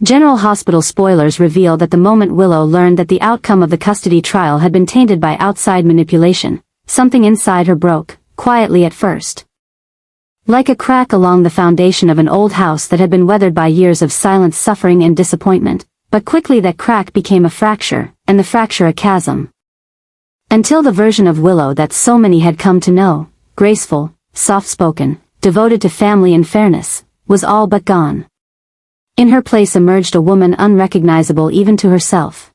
General Hospital spoilers reveal that the moment Willow learned that the outcome of the custody trial had been tainted by outside manipulation, something inside her broke, quietly at first. Like a crack along the foundation of an old house that had been weathered by years of silent suffering and disappointment, but quickly that crack became a fracture, and the fracture a chasm. Until the version of Willow that so many had come to know, graceful, soft-spoken, devoted to family and fairness, was all but gone. In her place emerged a woman unrecognizable even to herself.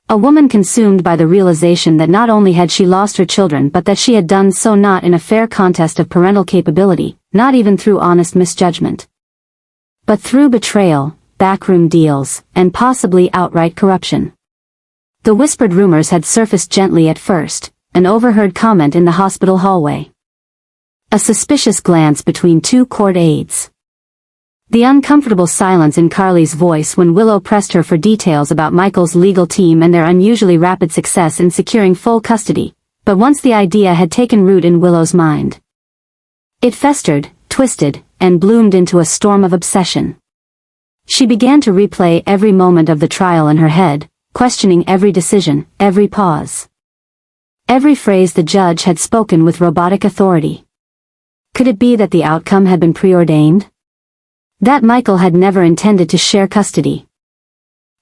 A woman consumed by the realization that not only had she lost her children but that she had done so not in a fair contest of parental capability, not even through honest misjudgment, but through betrayal, backroom deals, and possibly outright corruption. The whispered rumors had surfaced gently at first, an overheard comment in the hospital hallway, a suspicious glance between two court aides, the uncomfortable silence in Carly's voice when Willow pressed her for details about Michael's legal team and their unusually rapid success in securing full custody, but once the idea had taken root in Willow's mind, it festered, twisted, and bloomed into a storm of obsession. She began to replay every moment of the trial in her head, questioning every decision, every pause, every phrase the judge had spoken with robotic authority. Could it be that the outcome had been preordained? That Michael had never intended to share custody,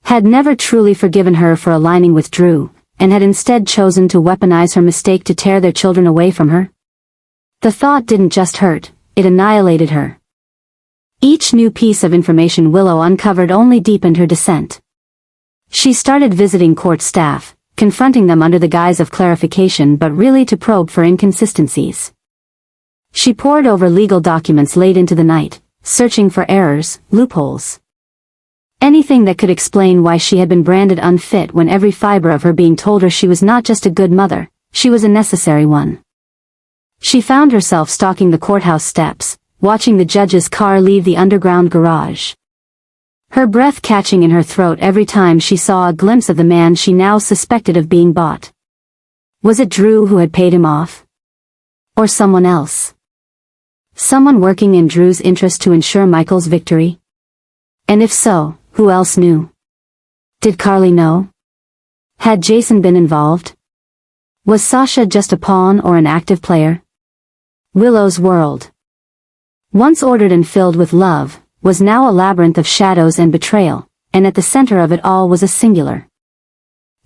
had never truly forgiven her for aligning with Drew, and had instead chosen to weaponize her mistake to tear their children away from her? The thought didn't just hurt, it annihilated her. Each new piece of information Willow uncovered only deepened her dissent. She started visiting court staff, confronting them under the guise of clarification but really to probe for inconsistencies. She pored over legal documents late into the night, searching for errors, loopholes, anything that could explain why she had been branded unfit when every fiber of her being told her she was not just a good mother, she was a necessary one. She found herself stalking the courthouse steps, watching the judge's car leave the underground garage, her breath catching in her throat every time she saw a glimpse of the man she now suspected of being bought. Was it Drew who had paid him off? Or someone else? Someone working in Drew's interest to ensure Michael's victory? And if so, who else knew? Did Carly know? Had Jason been involved? Was Sasha just a pawn or an active player? Willow's world, once ordered and filled with love, was now a labyrinth of shadows and betrayal, and at the center of it all was a singular,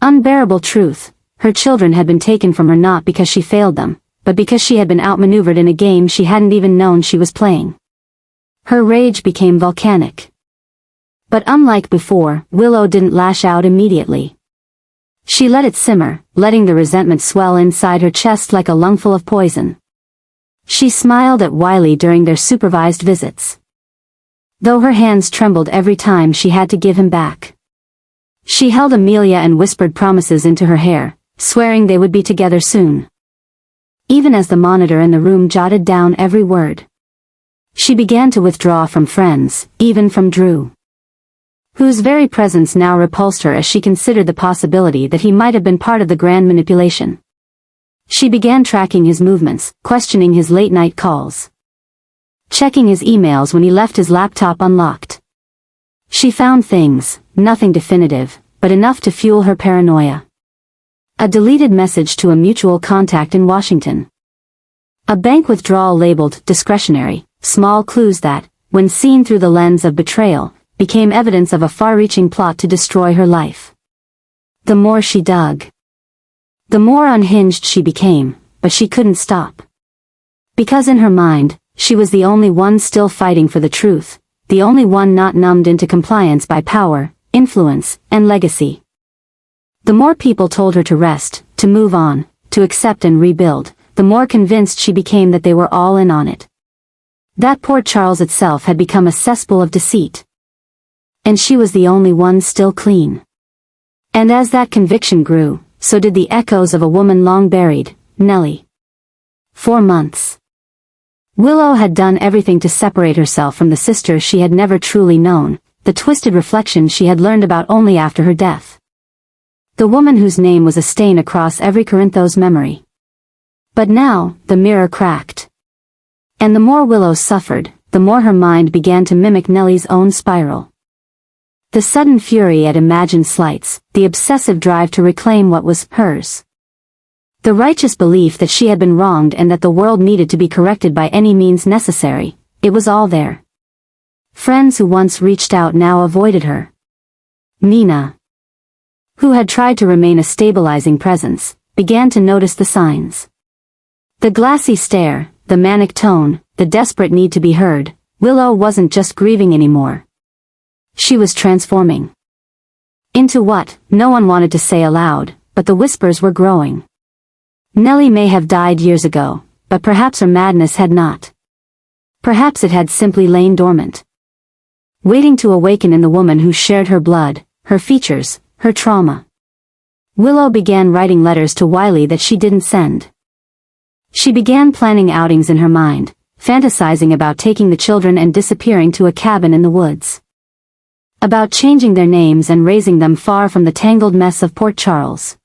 unbearable truth: her children had been taken from her not because she failed them, but because she had been outmaneuvered in a game she hadn't even known she was playing. Her rage became volcanic. But unlike before, Willow didn't lash out immediately. She let it simmer, letting the resentment swell inside her chest like a lungful of poison. She smiled at Wiley during their supervised visits, though her hands trembled every time she had to give him back. She held Amelia and whispered promises into her hair, swearing they would be together soon, even as the monitor in the room jotted down every word. She began to withdraw from friends, even from Drew, whose very presence now repulsed her as she considered the possibility that he might have been part of the grand manipulation. She began tracking his movements, questioning his late-night calls, checking his emails when he left his laptop unlocked. She found things, nothing definitive, but enough to fuel her paranoia. A deleted message to a mutual contact in Washington, a bank withdrawal labeled discretionary, small clues that, when seen through the lens of betrayal, became evidence of a far-reaching plot to destroy her life. The more she dug, the more unhinged she became, but she couldn't stop. Because in her mind, she was the only one still fighting for the truth, the only one not numbed into compliance by power, influence, and legacy. The more people told her to rest, to move on, to accept and rebuild, the more convinced she became that they were all in on it. That Port Charles itself had become a cesspool of deceit, and she was the only one still clean. And as that conviction grew, so did the echoes of a woman long buried, Nellie. 4 months. Willow had done everything to separate herself from the sister she had never truly known, the twisted reflection she had learned about only after her death. The woman whose name was a stain across every Corinthos memory. But now, the mirror cracked. And the more Willow suffered, the more her mind began to mimic Nellie's own spiral. The sudden fury at imagined slights, the obsessive drive to reclaim what was hers. The righteous belief that she had been wronged and that the world needed to be corrected by any means necessary, it was all there. Friends who once reached out now avoided her. Nina, who had tried to remain a stabilizing presence, began to notice the signs. The glassy stare, the manic tone, the desperate need to be heard. Willow wasn't just grieving anymore. She was transforming. Into what, no one wanted to say aloud, but the whispers were growing. Nellie may have died years ago, but perhaps her madness had not. Perhaps it had simply lain dormant, waiting to awaken in the woman who shared her blood, her features, her trauma. Willow began writing letters to Wiley that she didn't send. She began planning outings in her mind, fantasizing about taking the children and disappearing to a cabin in the woods. About changing their names and raising them far from the tangled mess of Port Charles.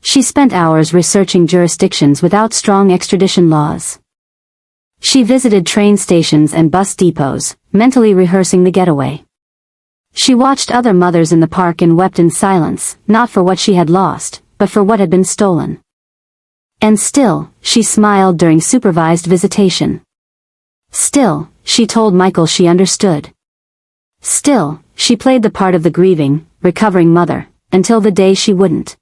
She spent hours researching jurisdictions without strong extradition laws. She visited train stations and bus depots, mentally rehearsing the getaway. She watched other mothers in the park and wept in silence, not for what she had lost, but for what had been stolen. And still, she smiled during supervised visitation. Still, she told Michael she understood. Still, she played the part of the grieving, recovering mother, until the day she wouldn't.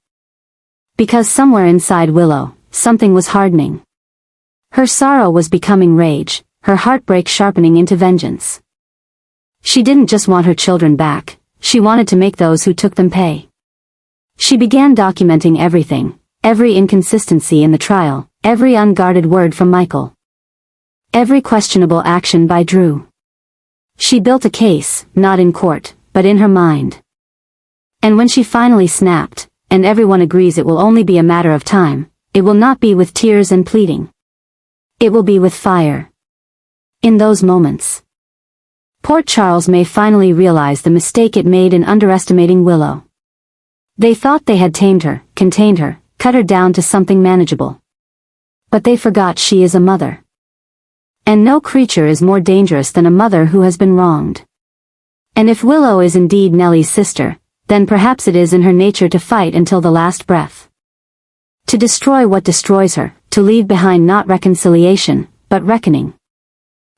Because somewhere inside Willow, something was hardening. Her sorrow was becoming rage, her heartbreak sharpening into vengeance. She didn't just want her children back, she wanted to make those who took them pay. She began documenting everything, every inconsistency in the trial, every unguarded word from Michael. Every questionable action by Drew. She built a case, not in court, but in her mind. And when she finally snapped, and everyone agrees it will only be a matter of time, it will not be with tears and pleading. It will be with fire. In those moments, Port Charles may finally realize the mistake it made in underestimating Willow. They thought they had tamed her, contained her, cut her down to something manageable. But they forgot she is a mother. And no creature is more dangerous than a mother who has been wronged. And if Willow is indeed Nellie's sister, then perhaps it is in her nature to fight until the last breath. To destroy what destroys her, to leave behind not reconciliation, but reckoning.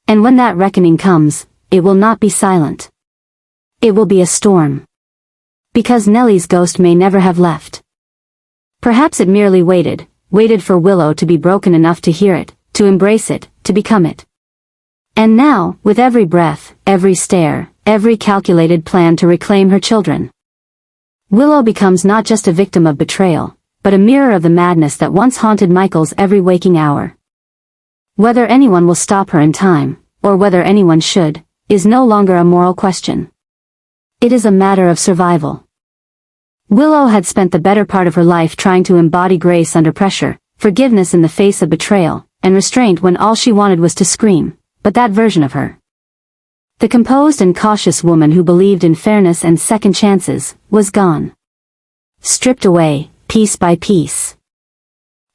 And when that reckoning comes, it will not be silent. It will be a storm. Because Nellie's ghost may never have left. Perhaps it merely waited for Willow to be broken enough to hear it, to embrace it, to become it. And now, with every breath, every stare, every calculated plan to reclaim her children, Willow becomes not just a victim of betrayal, but a mirror of the madness that once haunted Michael's every waking hour. Whether anyone will stop her in time, or whether anyone should, is no longer a moral question. It is a matter of survival. Willow had spent the better part of her life trying to embody grace under pressure, forgiveness in the face of betrayal, and restraint when all she wanted was to scream, but that version of her, the composed and cautious woman who believed in fairness and second chances, was gone. Stripped away, piece by piece.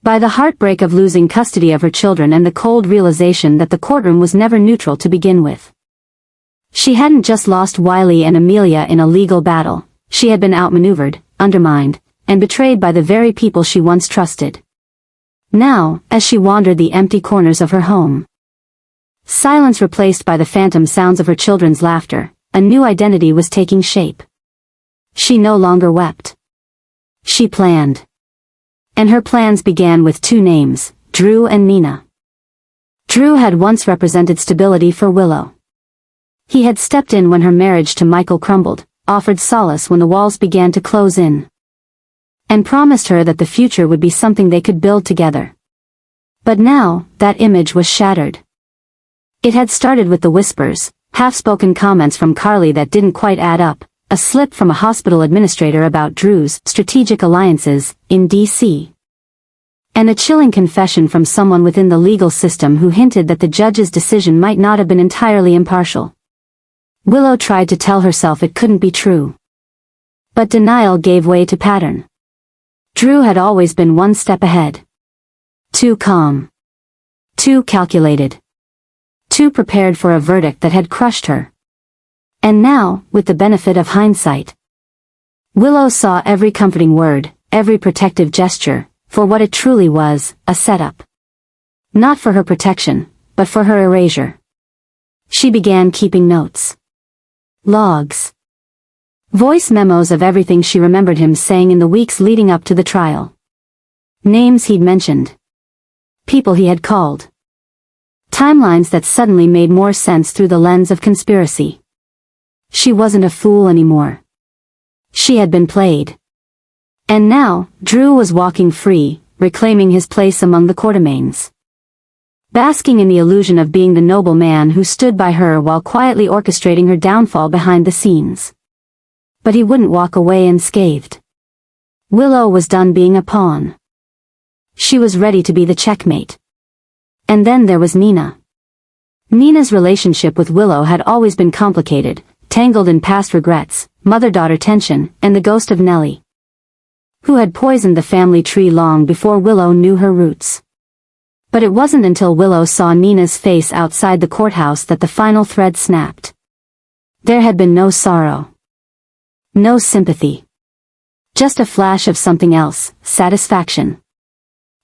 By the heartbreak of losing custody of her children and the cold realization that the courtroom was never neutral to begin with. She hadn't just lost Wiley and Amelia in a legal battle, she had been outmaneuvered, undermined, and betrayed by the very people she once trusted. Now, as she wandered the empty corners of her home, silence replaced by the phantom sounds of her children's laughter, a new identity was taking shape. She no longer wept. She planned. And her plans began with two names, Drew and Nina. Drew had once represented stability for Willow. He had stepped in when her marriage to Michael crumbled, offered solace when the walls began to close in, and promised her that the future would be something they could build together. But now, that image was shattered. It had started with the whispers, half-spoken comments from Carly that didn't quite add up, a slip from a hospital administrator about Drew's strategic alliances in D.C., and a chilling confession from someone within the legal system who hinted that the judge's decision might not have been entirely impartial. Willow tried to tell herself it couldn't be true. But denial gave way to pattern. Drew had always been one step ahead. Too calm. Too calculated. Too prepared for a verdict that had crushed her. And now, with the benefit of hindsight, Willow saw every comforting word, every protective gesture, for what it truly was, a setup. Not for her protection, but for her erasure. She began keeping notes. Logs. Voice memos of everything she remembered him saying in the weeks leading up to the trial. Names he'd mentioned. People he had called. Timelines that suddenly made more sense through the lens of conspiracy. She wasn't a fool anymore. She had been played. And now, Drew was walking free, reclaiming his place among the Quartermaines. Basking in the illusion of being the noble man who stood by her while quietly orchestrating her downfall behind the scenes. But he wouldn't walk away unscathed. Willow was done being a pawn. She was ready to be the checkmate. And then there was Nina. Nina's relationship with Willow had always been complicated, tangled in past regrets, mother-daughter tension, and the ghost of Nellie, who had poisoned the family tree long before Willow knew her roots. But it wasn't until Willow saw Nina's face outside the courthouse that the final thread snapped. There had been no sorrow. No sympathy. Just a flash of something else, satisfaction.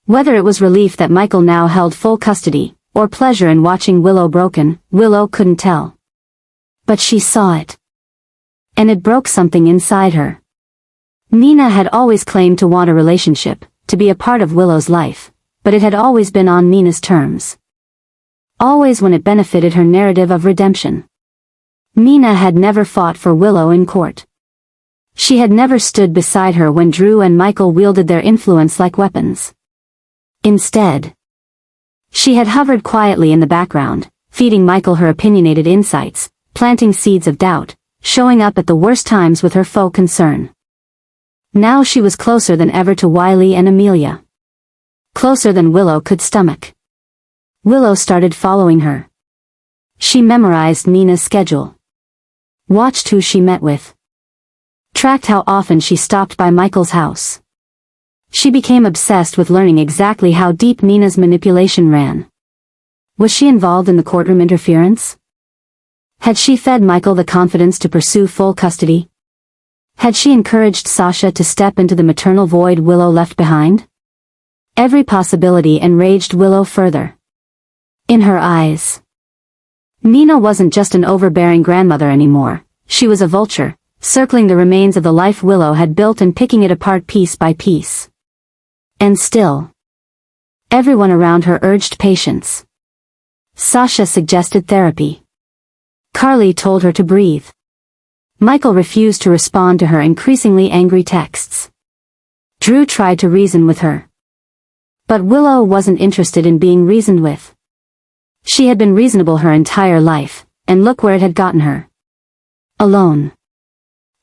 Whether it was relief that Michael now held full custody, or pleasure in watching Willow broken, Willow couldn't tell. But she saw it. And it broke something inside her. Nina had always claimed to want a relationship, to be a part of Willow's life, but it had always been on Nina's terms. Always when it benefited her narrative of redemption. Nina had never fought for Willow in court. She had never stood beside her when Drew and Michael wielded their influence like weapons. Instead, she had hovered quietly in the background, feeding Michael her opinionated insights, planting seeds of doubt, showing up at the worst times with her faux concern. Now she was closer than ever to Wiley and Amelia. Closer than Willow could stomach. Willow started following her. She memorized Nina's schedule. Watched who she met with. Tracked how often she stopped by Michael's house. She became obsessed with learning exactly how deep Nina's manipulation ran. Was she involved in the courtroom interference? Had she fed Michael the confidence to pursue full custody? Had she encouraged Sasha to step into the maternal void Willow left behind? Every possibility enraged Willow further. In her eyes, Nina wasn't just an overbearing grandmother anymore. She was a vulture, circling the remains of the life Willow had built and picking it apart piece by piece. And still, everyone around her urged patience. Sasha suggested therapy. Carly told her to breathe. Michael refused to respond to her increasingly angry texts. Drew tried to reason with her. But Willow wasn't interested in being reasoned with. She had been reasonable her entire life, and look where it had gotten her. Alone.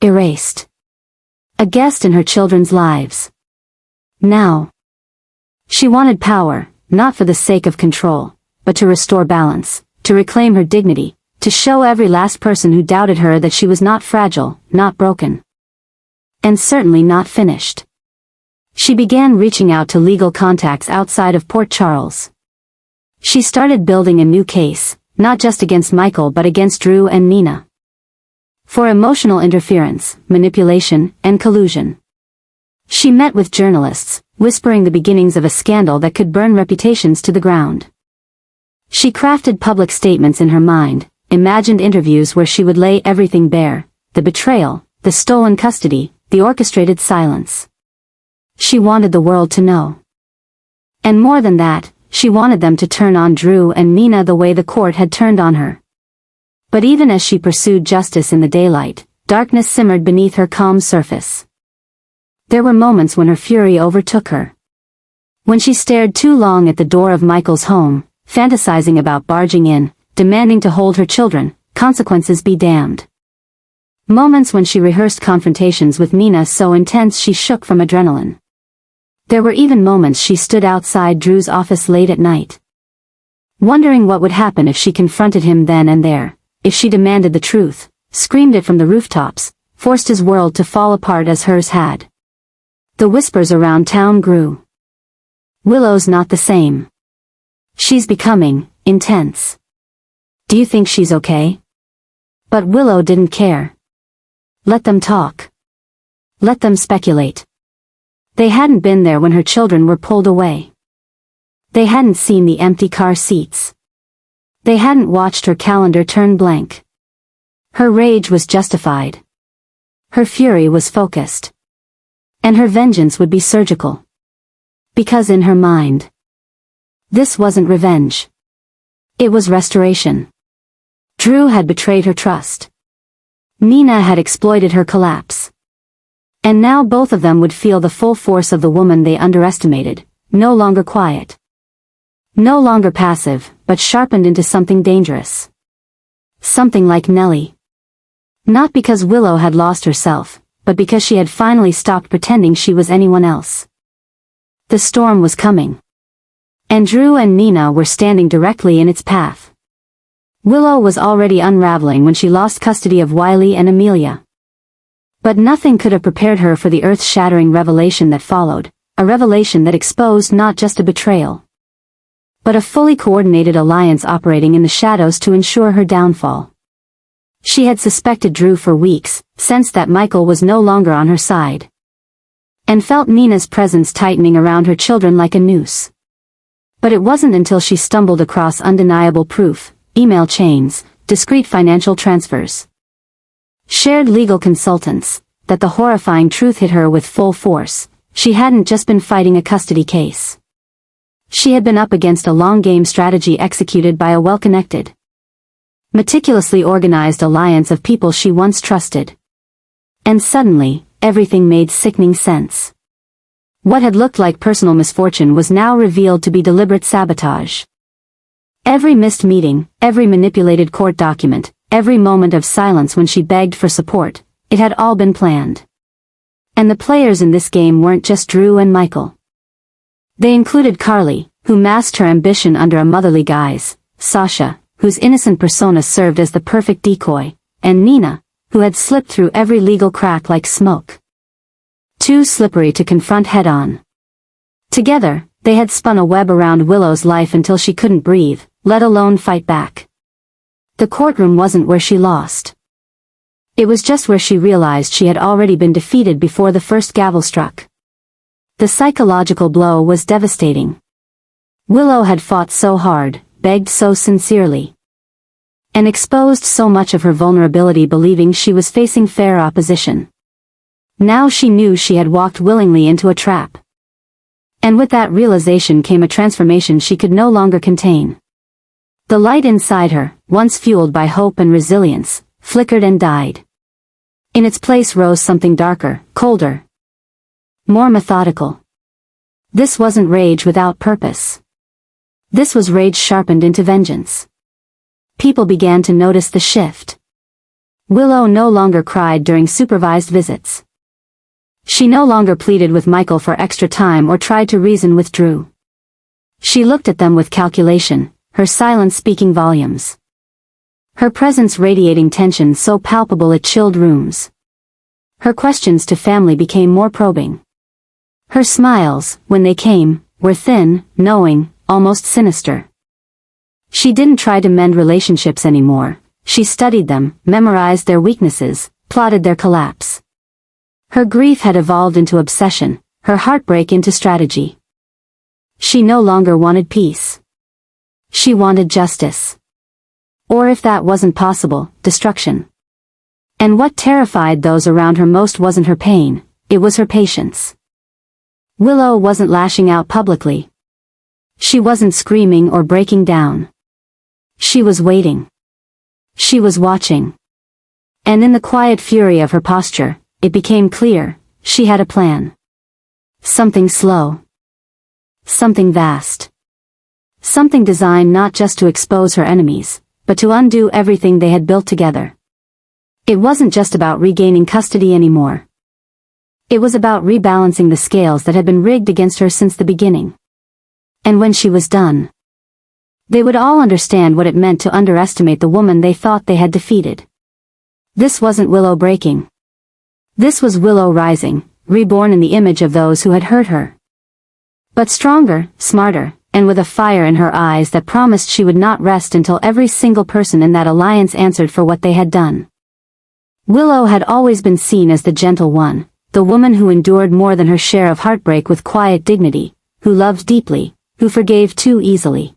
Erased. A guest in her children's lives. Now, she wanted power, not for the sake of control, but to restore balance, to reclaim her dignity, to show every last person who doubted her that she was not fragile, not broken. And certainly not finished. She began reaching out to legal contacts outside of Port Charles. She started building a new case, not just against Michael but against Drew and Nina. For emotional interference, manipulation, and collusion. She met with journalists, whispering the beginnings of a scandal that could burn reputations to the ground. She crafted public statements in her mind, imagined interviews where she would lay everything bare, the betrayal, the stolen custody, the orchestrated silence. She wanted the world to know. And more than that, she wanted them to turn on Drew and Nina the way the court had turned on her. But even as she pursued justice in the daylight, darkness simmered beneath her calm surface. There were moments when her fury overtook her. When she stared too long at the door of Michael's home, fantasizing about barging in, demanding to hold her children, consequences be damned. Moments when she rehearsed confrontations with Nina so intense she shook from adrenaline. There were even moments she stood outside Drew's office late at night, wondering what would happen if she confronted him then and there, if she demanded the truth, screamed it from the rooftops, forced his world to fall apart as hers had. The whispers around town grew. Willow's not the same. She's becoming intense. Do you think she's okay? But Willow didn't care. Let them talk. Let them speculate. They hadn't been there when her children were pulled away. They hadn't seen the empty car seats. They hadn't watched her calendar turn blank. Her rage was justified. Her fury was focused. And her vengeance would be surgical. Because in her mind, this wasn't revenge. It was restoration. Drew had betrayed her trust. Nina had exploited her collapse. And now both of them would feel the full force of the woman they underestimated, no longer quiet. No longer passive, but sharpened into something dangerous. Something like Nellie. Not because Willow had lost herself, but because she had finally stopped pretending she was anyone else. The storm was coming. And Drew and Nina were standing directly in its path. Willow was already unraveling when she lost custody of Wiley and Amelia. But nothing could have prepared her for the earth-shattering revelation that followed, a revelation that exposed not just a betrayal, but a fully coordinated alliance operating in the shadows to ensure her downfall. She had suspected Drew for weeks, sensed that Michael was no longer on her side, and felt Nina's presence tightening around her children like a noose. But it wasn't until she stumbled across undeniable proof, email chains, discreet financial transfers, shared legal consultants, that the horrifying truth hit her with full force. She hadn't just been fighting a custody case. She had been up against a long-game strategy executed by a well-connected, meticulously organized alliance of people she once trusted. And suddenly, everything made sickening sense. What had looked like personal misfortune was now revealed to be deliberate sabotage. Every missed meeting, every manipulated court document, every moment of silence when she begged for support, it had all been planned. And the players in this game weren't just Drew and Michael. They included Carly, who masked her ambition under a motherly guise, Sasha, whose innocent persona served as the perfect decoy, and Nina, who had slipped through every legal crack like smoke. Too slippery to confront head-on. Together, they had spun a web around Willow's life until she couldn't breathe, let alone fight back. The courtroom wasn't where she lost. It was just where she realized she had already been defeated before the first gavel struck. The psychological blow was devastating. Willow had fought so hard, begged so sincerely, and exposed so much of her vulnerability believing she was facing fair opposition. Now she knew she had walked willingly into a trap. And with that realization came a transformation she could no longer contain. The light inside her, once fueled by hope and resilience, flickered and died. In its place rose something darker, colder, more methodical. This wasn't rage without purpose. This was rage sharpened into vengeance. People began to notice the shift. Willow no longer cried during supervised visits. She no longer pleaded with Michael for extra time or tried to reason with Drew. She looked at them with calculation, her silence speaking volumes. Her presence radiating tension so palpable it chilled rooms. Her questions to family became more probing. Her smiles, when they came, were thin, knowing, almost sinister. She didn't try to mend relationships anymore. She studied them, memorized their weaknesses, plotted their collapse. Her grief had evolved into obsession, her heartbreak into strategy. She no longer wanted peace. She wanted justice. Or if that wasn't possible, destruction. And what terrified those around her most wasn't her pain, it was her patience. Willow wasn't lashing out publicly. She wasn't screaming or breaking down. She was waiting. She was watching. And in the quiet fury of her posture, it became clear, she had a plan. Something slow. Something vast. Something designed not just to expose her enemies, but to undo everything they had built together. It wasn't just about regaining custody anymore. It was about rebalancing the scales that had been rigged against her since the beginning. And when she was done, they would all understand what it meant to underestimate the woman they thought they had defeated. This wasn't Willow breaking. This was Willow rising, reborn in the image of those who had hurt her. But stronger, smarter, and with a fire in her eyes that promised she would not rest until every single person in that alliance answered for what they had done. Willow had always been seen as the gentle one, the woman who endured more than her share of heartbreak with quiet dignity, who loved deeply, who forgave too easily.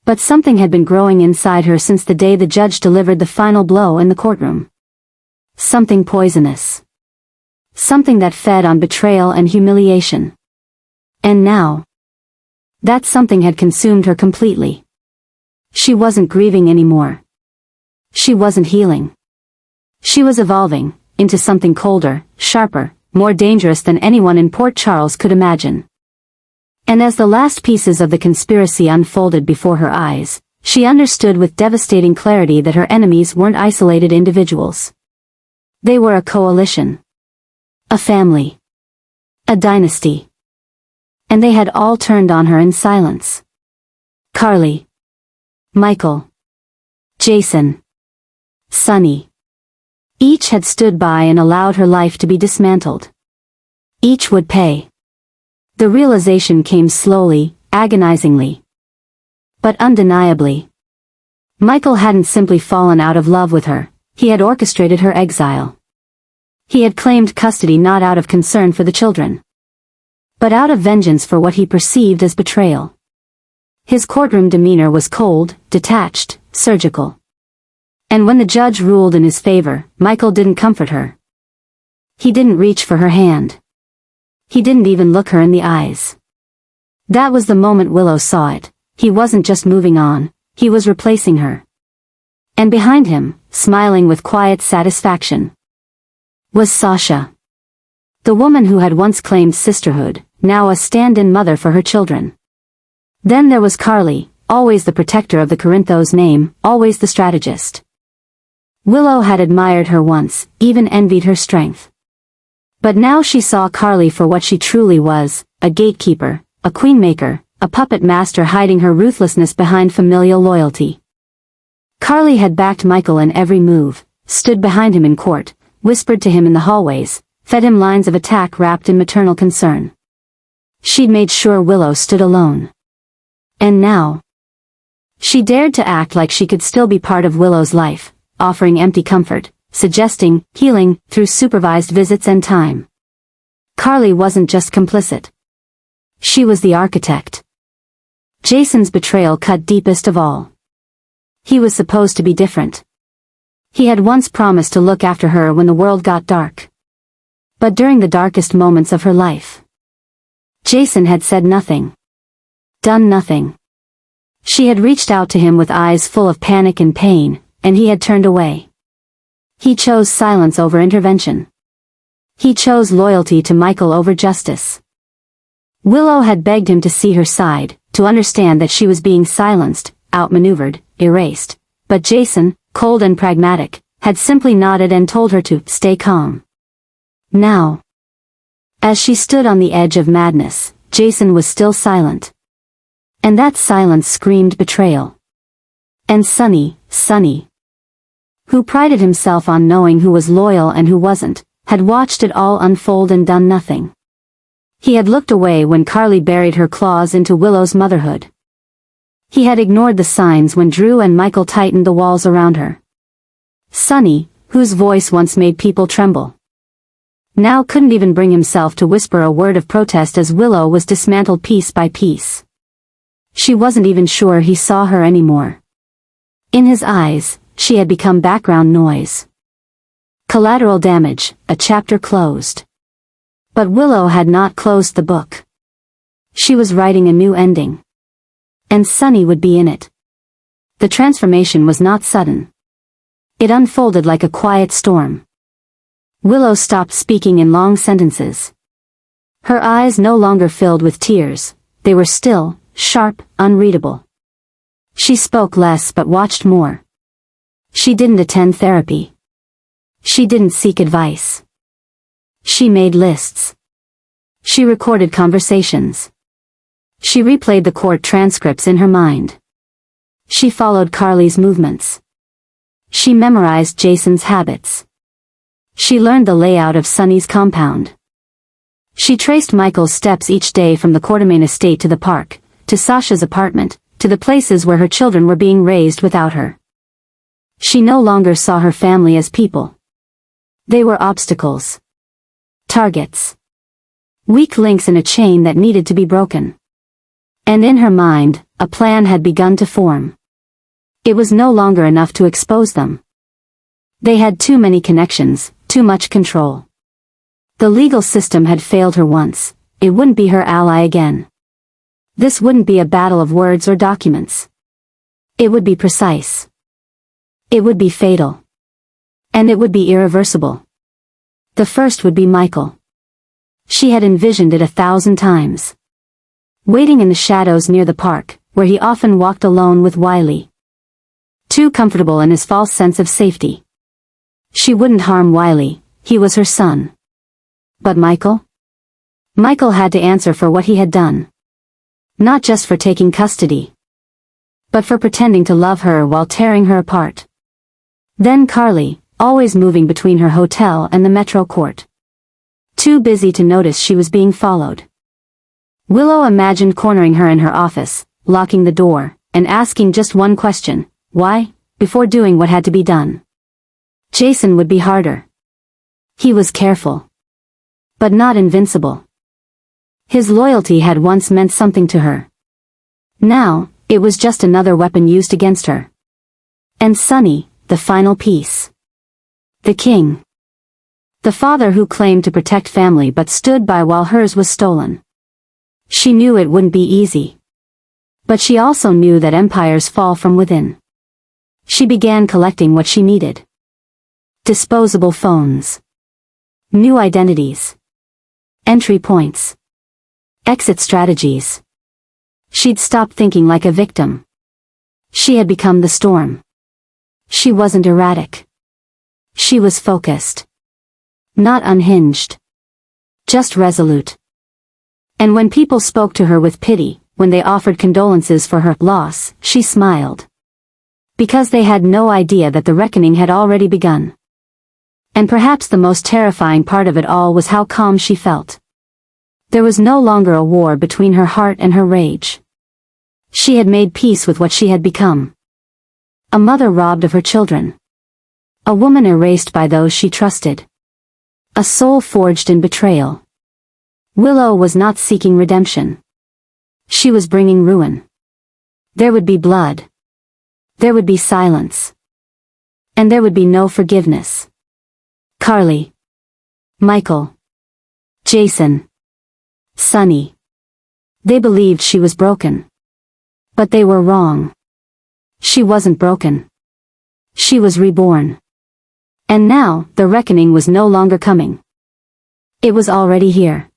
But something had been growing inside her since the day the judge delivered the final blow in the courtroom. Something poisonous. Something that fed on betrayal and humiliation. And now, that something had consumed her completely. She wasn't grieving anymore. She wasn't healing. She was evolving into something colder, sharper, more dangerous than anyone in Port Charles could imagine. And as the last pieces of the conspiracy unfolded before her eyes, she understood with devastating clarity that her enemies weren't isolated individuals. They were a coalition. A family. A dynasty. And they had all turned on her in silence. Carly. Michael. Jason. Sunny. Each had stood by and allowed her life to be dismantled. Each would pay. The realization came slowly, agonizingly. But undeniably. Michael hadn't simply fallen out of love with her, he had orchestrated her exile. He had claimed custody not out of concern for the children, but out of vengeance for what he perceived as betrayal. His courtroom demeanor was cold, detached, surgical. And when the judge ruled in his favor, Michael didn't comfort her. He didn't reach for her hand. He didn't even look her in the eyes. That was the moment Willow saw it. He wasn't just moving on, he was replacing her. And behind him, smiling with quiet satisfaction, was Sasha. The woman who had once claimed sisterhood, now a stand-in mother for her children. Then there was Carly, always the protector of the Corinthos name, always the strategist. Willow had admired her once, even envied her strength. But now she saw Carly for what she truly was, a gatekeeper, a queenmaker, a puppet master hiding her ruthlessness behind familial loyalty. Carly had backed Michael in every move, stood behind him in court, whispered to him in the hallways, fed him lines of attack wrapped in maternal concern. She'd made sure Willow stood alone. And now, she dared to act like she could still be part of Willow's life, offering empty comfort, suggesting healing through supervised visits and time. Carly wasn't just complicit. She was the architect. Jason's betrayal cut deepest of all. He was supposed to be different. He had once promised to look after her when the world got dark. But during the darkest moments of her life, Jason had said nothing. Done nothing. She had reached out to him with eyes full of panic and pain, and he had turned away. He chose silence over intervention. He chose loyalty to Michael over justice. Willow had begged him to see her side, to understand that she was being silenced, outmaneuvered, erased. But Jason, cold and pragmatic, had simply nodded and told her to stay calm. Now, as she stood on the edge of madness, Jason was still silent. And that silence screamed betrayal. And Sunny, who prided himself on knowing who was loyal and who wasn't, had watched it all unfold and done nothing. He had looked away when Carly buried her claws into Willow's motherhood. He had ignored the signs when Drew and Michael tightened the walls around her. Sunny, whose voice once made people tremble, now couldn't even bring himself to whisper a word of protest as Willow was dismantled piece by piece. She wasn't even sure he saw her anymore. In his eyes, she had become background noise. Collateral damage, a chapter closed. But Willow had not closed the book. She was writing a new ending. And Sunny would be in it. The transformation was not sudden. It unfolded like a quiet storm. Willow stopped speaking in long sentences. Her eyes no longer filled with tears, they were still, sharp, unreadable. She spoke less but watched more. She didn't attend therapy. She didn't seek advice. She made lists. She recorded conversations. She replayed the court transcripts in her mind. She followed Carly's movements. She memorized Jason's habits. She learned the layout of Sunny's compound. She traced Michael's steps each day from the Quartermain estate to the park, to Sasha's apartment, to the places where her children were being raised without her. She no longer saw her family as people. They were obstacles. Targets. Weak links in a chain that needed to be broken. And in her mind, a plan had begun to form. It was no longer enough to expose them. They had too many connections, too much control. The legal system had failed her once, it wouldn't be her ally again. This wouldn't be a battle of words or documents. It would be precise. It would be fatal. And it would be irreversible. The first would be Michael. She had envisioned it 1,000 times. Waiting in the shadows near the park, where he often walked alone with Wiley. Too comfortable in his false sense of safety. She wouldn't harm Wiley, he was her son. But Michael? Michael had to answer for what he had done. Not just for taking custody. But for pretending to love her while tearing her apart. Then Carly, always moving between her hotel and the Metro court. Too busy to notice she was being followed. Willow imagined cornering her in her office, locking the door, and asking just one question, why, before doing what had to be done. Jason would be harder. He was careful. But not invincible. His loyalty had once meant something to her. Now, it was just another weapon used against her. And Sonny, the final piece. The king. The father who claimed to protect family but stood by while hers was stolen. She knew it wouldn't be easy. But she also knew that empires fall from within. She began collecting what she needed. Disposable phones. New identities. Entry points. Exit strategies. She'd stopped thinking like a victim. She had become the storm. She wasn't erratic. She was focused. Not unhinged. Just resolute. And when people spoke to her with pity, when they offered condolences for her loss, she smiled. Because they had no idea that the reckoning had already begun. And perhaps the most terrifying part of it all was how calm she felt. There was no longer a war between her heart and her rage. She had made peace with what she had become. A mother robbed of her children. A woman erased by those she trusted. A soul forged in betrayal. Willow was not seeking redemption. She was bringing ruin. There would be blood. There would be silence. And there would be no forgiveness. Carly. Michael. Jason. Sonny. They believed she was broken. But they were wrong. She wasn't broken. She was reborn. And now, the reckoning was no longer coming. It was already here.